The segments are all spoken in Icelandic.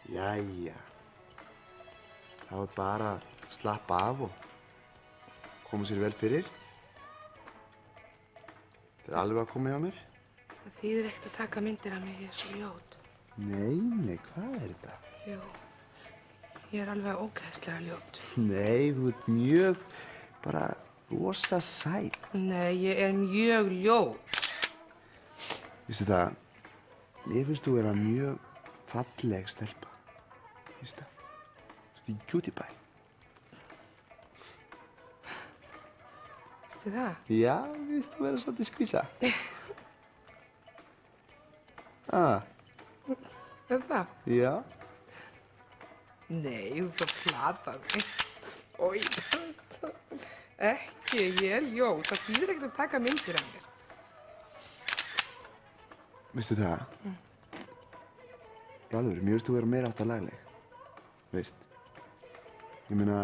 Jæja. Það var bara að slappa af og koma sér vel fyrir. Þetta er alveg að koma hjá mér. Það þýðir ekkert að taka myndir af mig, ég er svo ljót. Nei, hvað er þetta? Jú, ég er alveg ógeðslega ljót. Nei, þú ert mjög, bara rosa sæt. Nei, ég er mjög ljót. Vistu það, mér finnst þú vera mjög falleg stelpa. Vistu það? Þetta er cutie pie. Vistu það? Já, mér finnst þú vera svolítið skvísa. Er það? Já. Nei, þú ert að plata mig. Oj, ekki, ég er ljót. Það þýðir ekkert að taka myndir af mér. Veistu það? Í alvöru, mér finnst þú vera meira áttar lagleg. Veist. Ég meina,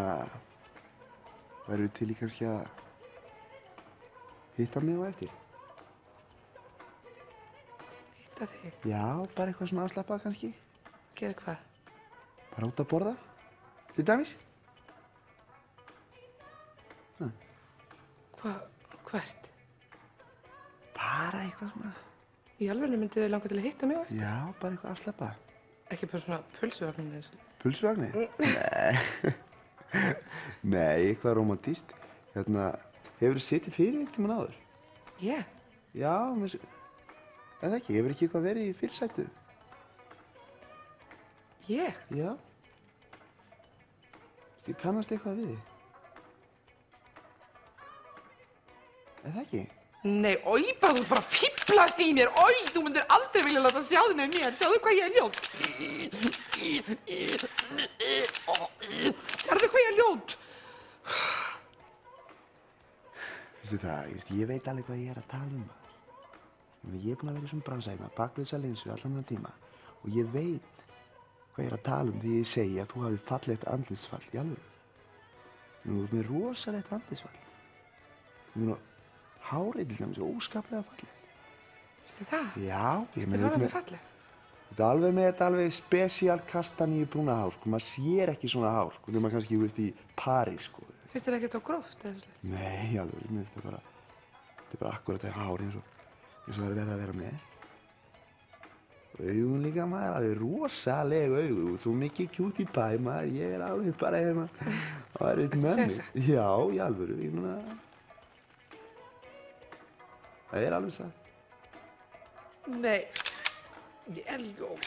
værirðu til í kannski að hitta mig á eftir? Hitta þig? Já, bara eitthvað svona afslappað kannski. Gera hvað? Bara út að borða, til dæmis. Hvert? Bara eitthvað svona. Í alvörinu myndi þið langa til að hitta mig á eftir? Já, bara eitthvað afslappað. Ekki bara svona pulsuvagnin eða svona? Pulsuvagni? Nei. Nei, eitthvað romantískt. Hérna, hefurðu setið fyrir einhvern tímann áður? Ég? Já, en það ekki, hefur ekki eitthvað verið í fyrirsætu? Ég? Já. Þú kannast eitthvað við þig? Er það ekki? Nei, oj, bara þú bara fíblast í mér. Oj, þú myndir aldrei vilja láta sjá þig með mér. Sjáðu hvað ég er ljót. Sérðu hvað ég er ljót? Veistu það, ég veit alveg hvað ég er að tala um. Ég er búinn að vera í þessum bransa hérna, bak við þessa linsu allan þennan tíma. Og ég veit hvað ég er að tala um því ég segi að þú hafi fallegt andlitsfall í alvöru. Þú ert með rosalegt andlitsfall. Hárið til dæmis er óskaplega fallegt. Veistu það? Já, ég Veistu hárið mér fallegt? Þetta er alveg með þetta alveg spesial kastaníu brúna hár, sko. Maður sér ekki svona hár, sko, þegar maður kannski, í París, sko. Finnst þér ekkert á gróft eða svona? Nei, alveg, mér finnst þetta er bara akkurat það hár eins og það er verið að vera með. Augun líka, maður, alveg rosaleg augu, svo mikið cutie pie, maður, ég er alveg bara hérna, það er eitt með mig. Já, í alvöru, ég meina, það er alveg satt. Nei, ég er ljót.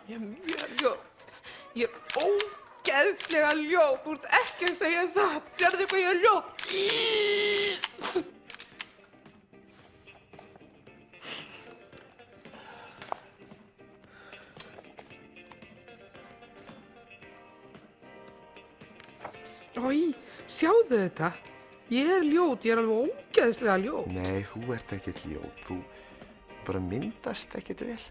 Ég er mjög ljót. Ég er ógeðslega ljót. Þú ert ekki að segja satt. Sérðu hvað ég er ljót? Oj, sjáðu þetta. Ég er ljót, ég er alveg ógeðslega ljót. Nei, þú ert ekkert ljót, þú bara myndast ekkert vel.